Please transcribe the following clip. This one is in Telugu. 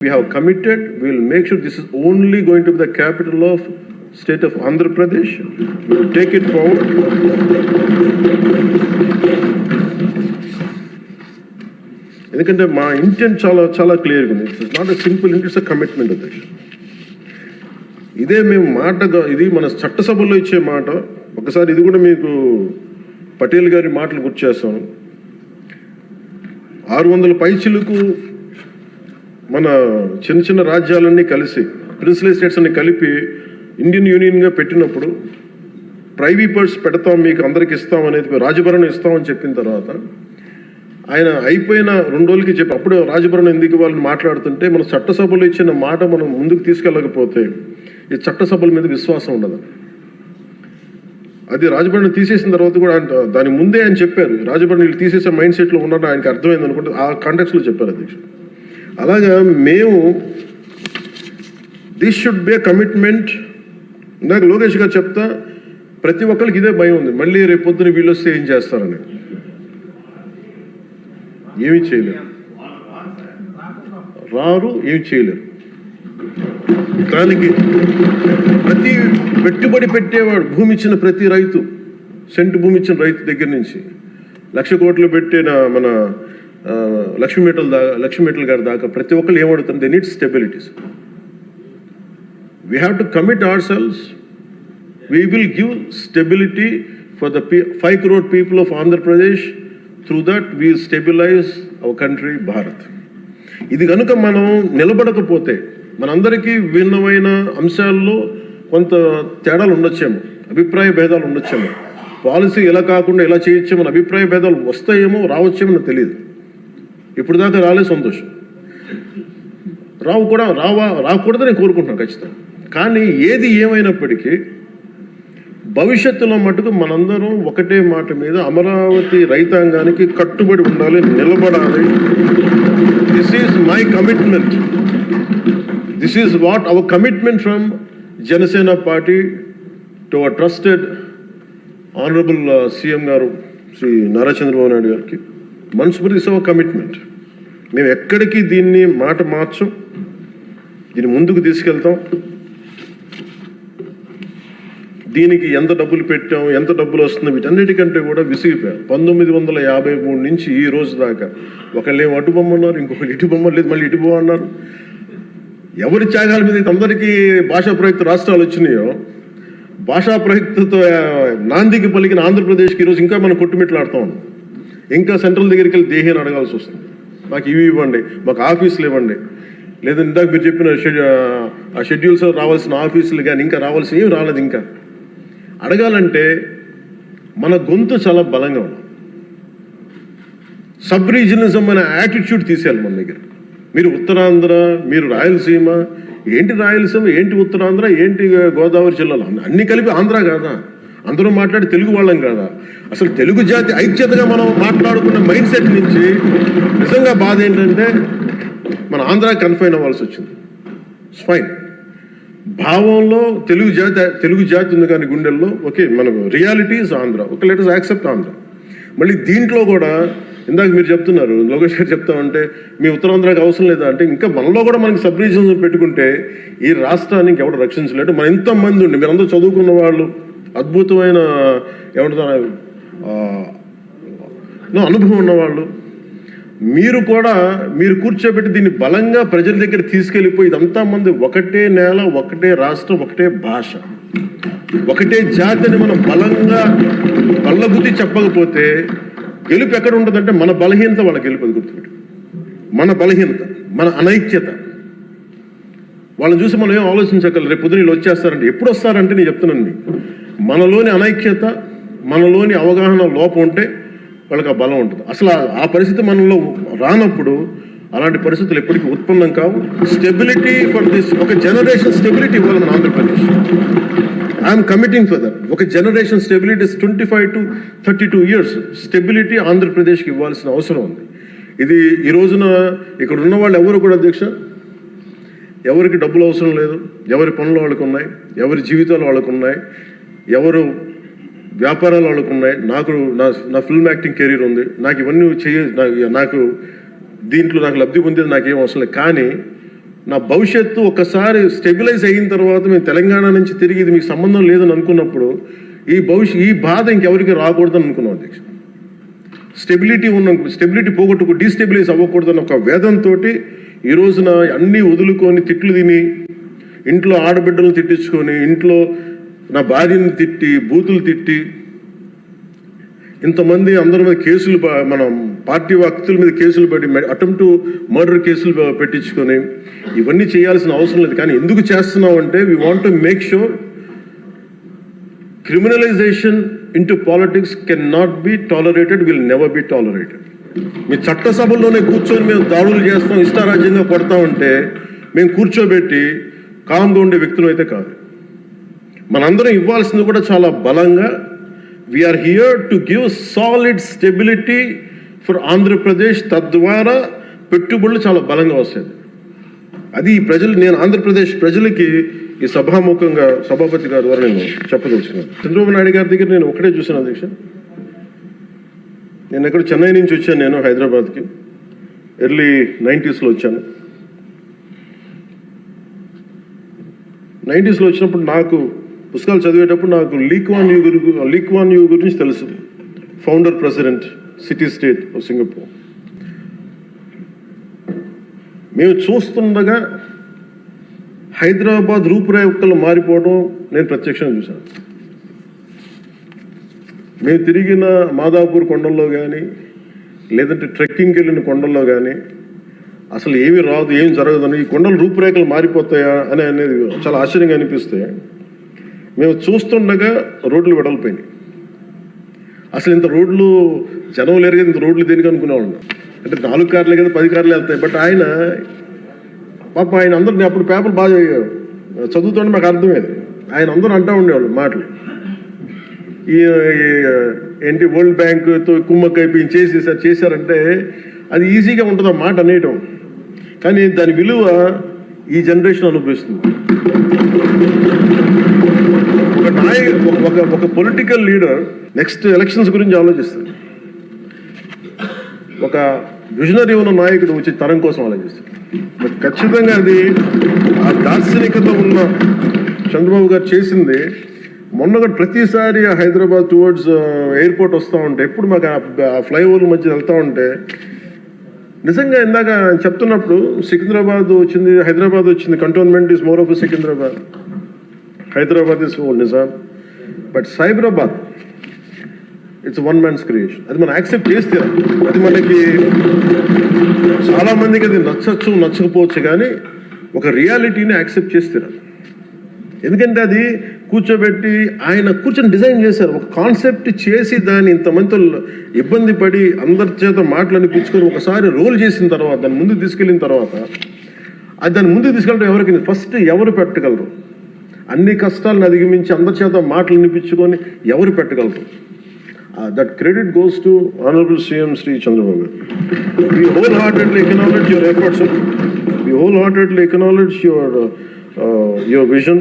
We have committed, we will make sure this is only going to be the capital of state of Andhra Pradesh. We will take it forward. ఎందుకంటే మా ఇంటెంట్ చాలా క్లియర్గా ఉంది. ఇట్స్ నాట్ ఎ సింపుల్ ఇంట్, ఇట్స్ ఎ కమిట్మెంట్ అధ్యక్ష. ఇదే మేము మాటగా, ఇది మన చట్టసభలో ఇచ్చే మాట. ఒకసారి ఇది కూడా మీకు పటేల్ గారి మాటలు గుర్తు చేస్తాను. 600 పైచిలకు మన చిన్న చిన్న రాజ్యాలన్నీ కలిసి, ప్రిన్సిపల్ స్టేట్స్ అన్ని కలిపి ఇండియన్ యూనియన్గా పెట్టినప్పుడు ప్రైవీపర్స్ పెడతాం, మీకు అందరికి ఇస్తాం అనేది, రాజభరణం ఇస్తామని చెప్పిన తర్వాత ఆయన అయిపోయిన 2 రోజులకి చెప్పి అప్పుడు రాజభరణం ఎందుకు వాళ్ళని మాట్లాడుతుంటే, మన చట్టసభలో ఇచ్చిన మాట మనం ముందుకు తీసుకెళ్ళకపోతే ఈ చట్టసభల మీద విశ్వాసం ఉండదు. అది రాజభరణం తీసేసిన తర్వాత కూడా దాని ముందే ఆయన చెప్పారు, రాజభరణం వీళ్ళు తీసేసే మైండ్ సెట్లో ఉన్నారని ఆయనకి అర్థమైంది అనుకుంటే ఆ కాంటెక్స్లో చెప్పారు అధ్యక్షుడు. అలాగా మేము this should be a commitment. ఇందాక లోకేష్ గారు చెప్తా, ప్రతి ఒక్కరికి ఇదే భయం ఉంది, మళ్ళీ రేపు పొద్దున వీళ్ళు వస్తే ఏం చేస్తారని. ఏమీ చేయలేరు, రారు, ఏమి చేయలేరు. దానికి ప్రతి పెట్టుబడి పెట్టేవాడు, భూమి ఇచ్చిన ప్రతి రైతు, సెంటు భూమి ఇచ్చిన రైతు దగ్గర నుంచి 1,00,000 కోట్లు పెట్టిన మన లక్ష్మీ గారి దాకా ప్రతి ఒక్కరు ఏమడుతుంది, they need stabilities. We have to commit ourselves. We will give stability for the 5 crore people of Andhra Pradesh. Through that we stabilize our country Bharat. ఇది కనుక మనం నిలబడకపోతే మనందరికీ భిన్నమైన అంశాల్లో కొంత తేడాలు ఉండొచ్చేమో, అభిప్రాయ భేదాలు ఉండొచ్చేమో, పాలసీ ఎలా కాకుండా ఎలా చేయొచ్చేమో అభిప్రాయ భేదాలు వస్తాయేమో, రావచ్చేమో నాకు తెలియదు. ఇప్పుడు దాకా రాలే, సంతోషం. రాకూడదని నేను కోరుకుంటున్నాను ఖచ్చితంగా. కానీ ఏది ఏమైనప్పటికీ భవిష్యత్తులో మటుకు మనందరం ఒకటే మాట మీద అమరావతి రైతాంగానికి కట్టుబడి ఉండాలి, నిలబడాలి. This is my commitment. This is what our commitment from Janasena party to our trusted honourable CM గారు శ్రీ నారా చంద్రబాబు నాయుడు గారికి. మనస్ఫూర్తి ఇస్ అవర్ కమిట్మెంట్. మేము ఎక్కడికి దీన్ని మాట మార్చం, దీన్ని ముందుకు తీసుకెళ్తాం. దీనికి ఎంత డబ్బులు పెట్టాం, ఎంత డబ్బులు వస్తుందో వీటన్నిటికంటే కూడా విసిగిపోయాం. 1953 నుంచి ఈ రోజు దాకా ఒకళ్ళేమో అటు బొమ్మన్నారు, ఇంకొకరు ఇటు బొమ్మ లేదు, మళ్ళీ ఇటు బొమ్మ అన్నారు. ఎవరి త్యాగాల మీద అందరికీ భాషా ప్రయుక్త రాష్ట్రాలు వచ్చినాయో, భాషా ప్రయుక్తతో నాందికి పలికిన ఆంధ్రప్రదేశ్కి ఈరోజు ఇంకా మనం కొట్టుమిట్లాడుతూ ఉన్నాం. ఇంకా సెంట్రల్ దగ్గరికి వెళ్ళి దేహాన్ని అడగాల్సి వస్తుంది, మాకు ఇవి ఇవ్వండి, మాకు ఆఫీసులు ఇవ్వండి, లేదా ఇందాక మీరు చెప్పిన ఆ షెడ్యూల్స్ రావాల్సిన ఆఫీసులు కానీ ఇంకా రావాల్సిన ఏమి రాలేదు. ఇంకా అడగాలంటే మన గొంతు చాలా బలంగా ఉంది. సబ్ రీజనలిజం అనే యాటిట్యూడ్ తీసేయాలి మన దగ్గర. మీరు ఉత్తరాంధ్ర, మీరు రాయలసీమ, ఏంటి రాయలసీమ, ఏంటి ఉత్తరాంధ్ర, ఏంటి గోదావరి జిల్లాలో అన్నీ కలిపి ఆంధ్ర కాదా? అందరూ మాట్లాడి తెలుగు వాళ్ళం కాదా? అసలు తెలుగు జాతి ఐక్యతగా మనం మాట్లాడుకున్న మైండ్ సెట్ నుంచి నిజంగా బాధ ఏంటంటే మన ఆంధ్ర కన్ఫైన్ అవ్వాల్సి వచ్చింది. ఫైన్, భావంలో తెలుగు జాతి ఉంది కానీ గుండెల్లో ఓకే, మనకు రియాలిటీస్ ఆంధ్ర, ఒక లెట్ us యాక్సెప్ట్ ఆంధ్ర. మళ్ళీ దీంట్లో కూడా ఇందాక మీరు చెప్తున్నారు, లోకేష్ గారు చెప్తామంటే మీ ఉత్తరాంధ్రకి అవసరం లేదా అంటే, ఇంకా మనలో కూడా మనకి సబ్ రీజన్స్ పెట్టుకుంటే ఈ రాష్ట్రానికి ఎవరు రక్షించలేడు. మన ఎంతమంది ఉండి మీరందరూ చదువుకున్న వాళ్ళు, అద్భుతమైన ఏమంటారు అనుభవం ఉన్నవాళ్ళు, మీరు కూర్చోబెట్టి దీన్ని బలంగా ప్రజల దగ్గర తీసుకెళ్ళిపోయి ఇదంతా మంది ఒకటే నేల, ఒకటే రాష్ట్రం, ఒకటే భాష, ఒకటే జాతిని మనం బలంగా బల్లగుద్ది చెప్పకపోతే గెలుపు ఎక్కడ ఉంటుందంటే మన బలహీనత వాళ్ళ గెలుపు. అది గుర్తుపెట్టు, మన బలహీనత, మన అనైక్యత. వాళ్ళని చూసి మనం ఏం ఆలోచించగలరు, రేపు పొద్దున వీళ్ళు వచ్చేస్తారంటే, ఎప్పుడు వస్తారంటే నేను చెప్తున్నాను మీకు, మనలోని అనైక్యత, మనలోని అవగాహన లోపం ఉంటే వాళ్ళకి ఆ బలం ఉంటుంది. అసలు ఆ పరిస్థితి మనలో రానప్పుడు అలాంటి పరిస్థితులు ఎప్పటికీ ఉత్పన్నం కావు. స్టెబిలిటీ ఫర్ దిస్, ఒక జనరేషన్ స్టెబిలిటీ ఇవ్వాలి మన Andhra Pradesh. I'm committing for that. ఒక generation stability 25 to 32 years stability ఆంధ్రప్రదేశ్కి ఇవ్వాల్సిన అవసరం ఉంది. ఇది ఈ రోజున ఇక్కడ ఉన్న వాళ్ళు ఎవరు కూడా అధ్యక్ష, ఎవరికి డబ్బులు అవసరం లేదు, ఎవరి పనులు వాళ్ళకు ఉన్నాయి, ఎవరి జీవితాలు వాళ్ళకు ఉన్నాయి, ఎవరు వ్యాపారాలు వాళ్ళకు ఉన్నాయి. నా ఫిల్మ్ యాక్టింగ్ కెరీర్ ఉంది, నాకు ఇవన్నీ నాకు దీంట్లో నాకు లబ్ధి పొందేది నాకేం అవసరం లేదు. కానీ నా భవిష్యత్తు ఒకసారి స్టెబిలైజ్ అయిన తర్వాత మేము తెలంగాణ నుంచి తిరిగి ఇది మీకు సంబంధం లేదని అనుకున్నప్పుడు ఈ బాధ ఇంకెవరికి రాకూడదని అనుకున్నాం అధ్యక్ష. స్టెబిలిటీ పోగొట్టుకు డీస్టెబిలైజ్ అవ్వకూడదని ఒక వేదంతో ఈ రోజున అన్నీ వదులుకొని తిట్లు తిని, ఇంట్లో ఆడబిడ్డలను తిట్టించుకొని, ఇంట్లో నా భార్యని తిట్టి, బూతులు తిట్టి, ఇంతమంది అందరి మీద కేసులు, మన పార్టీ వ్యక్తుల మీద కేసులు పెట్టి, అటెంప్ట్ మర్డర్ కేసులు పెట్టించుకొని ఇవన్నీ చేయాల్సిన అవసరం లేదు. కానీ ఎందుకు చేస్తున్నాం అంటే we want to make sure criminalization into politics can not be tolerated, will never be tolerated. మీ చట్టసభల్లోనే కూర్చొని మేము దాడులు చేస్తాం, ఇష్టారాజ్యంగా కొడతామంటే మేము కూర్చోబెట్టి కామ్గా ఉండే వ్యక్తులు అయితే కాదు. మనందరం ఇవ్వాల్సింది కూడా చాలా బలంగా, we are here to give solid stability for Andhra Pradesh. తద్వారా పెట్టుబడులు చాలా బలంగా వస్తాయి. అది ఈ ప్రజలు, నేను ఆంధ్రప్రదేశ్ ప్రజలకి ఈ సభాముఖంగా సభాపతి గారి ద్వారా నేను చెప్పదలుచుకున్నాను. చంద్రబాబు నాయుడు గారి దగ్గర నేను ఒకటే చూశాను అధ్యక్ష. నేను ఎక్కడ చెన్నై నుంచి వచ్చాను, నేను హైదరాబాద్కి ఎర్లీ 90s వచ్చాను. 90s వచ్చినప్పుడు నాకు పుస్తకాలు చదివేటప్పుడు నాకు లీ క్వాన్ యూ గురించి తెలుసు. Founder president city state of Singapore. మేము చూస్తుండగా హైదరాబాద్ రూపురేఖలు మారిపోవడం నేను ప్రత్యక్షంగా చూశాను. మేము తిరిగిన మాదాపూర్ కొండల్లో కానీ, లేదంటే ట్రెక్కింగ్కి వెళ్ళిన కొండల్లో కానీ అసలు ఏమీ రాదు, ఏం జరగదని, ఈ కొండల రూపురేఖలు మారిపోతాయా అనేది చాలా ఆశ్చర్యంగా అనిపిస్తే, మేము చూస్తుండగా రోడ్లు వెడల్పోయినాయి. అసలు ఇంత రోడ్లు జనం లేరు కదా, ఇంత రోడ్లు దేనికి అనుకునేవాళ్ళు. అంటే 4 కార్లే కదా, 10 కార్లే వెళ్తాయి. బట్ ఆయన పాప ఆయన అందరినీ అప్పుడు పేపర్ బాగా చదువుతుంటే మాకు అర్థమయ్యేది. ఆయన అందరూ అంటూ ఉండేవాళ్ళు మాటలు, ఏంటి వరల్డ్ బ్యాంకుతో కుమ్మక్కైపోయి చేశారంటే అది ఈజీగా ఉంటుంది ఆ మాట అనేయటం. కానీ దాని విలువ ఈ జనరేషన్ అనుభవిస్తుంది. ఒక పొలిటికల్ లీడర్ నెక్స్ట్ ఎలక్షన్స్ గురించి ఆలోచిస్తాడు. ఒక విజనరీ ఉన్న నాయకుడు వచ్చి తరం కోసం ఆలోచిస్తాడు. బట్ ఖచ్చితంగా అది ఆ దార్శనికత ఉన్న చంద్రబాబు గారు చేసింది. మొన్నగా ప్రతిసారి హైదరాబాద్ టువర్డ్స్ ఎయిర్పోర్ట్ వస్తూ ఉంటే, ఎప్పుడు మాకు ఆ ఫ్లైఓవర్ మధ్య వెళ్తూ ఉంటే నిజంగా ఇందాక చెప్తున్నప్పుడు సికింద్రాబాద్ వచ్చింది, హైదరాబాద్ వచ్చింది. Cantonment is more of Secunderabad, Hyderabad is Nizam. But Cyberabad it's one man's creation. అది మనం యాక్సెప్ట్ చేస్తే, అది మనకి చాలామందికి అది నచ్చచ్చు నచ్చకపోవచ్చు, కానీ ఒక రియాలిటీని యాక్సెప్ట్ చేస్తారు. ఎందుకంటే అది కూర్చోబెట్టి ఆయన కూర్చొని డిజైన్ చేశారు, ఒక కాన్సెప్ట్ చేసి దాన్ని ఇంతమందితో ఇబ్బంది పడి అందరి చేత మాటలని పిచ్చుకొని ఒకసారి రోల్ చేసిన తర్వాత, దాన్ని ముందుకు తీసుకెళ్ళిన తర్వాత, అది దాన్ని ముందుకు తీసుకెళ్ళడం ఎవరికి ఫస్ట్ ఎవరు పెట్టగలరు? అన్ని కష్టాలను అధిగమించి అందరి చేత మాటలు వినిపించుకొని ఎవరు పెట్టగలరు? That credit goes to honourable CM Shri Chandrababu. We wholeheartedly acknowledge your efforts. We wholeheartedly acknowledge your vision.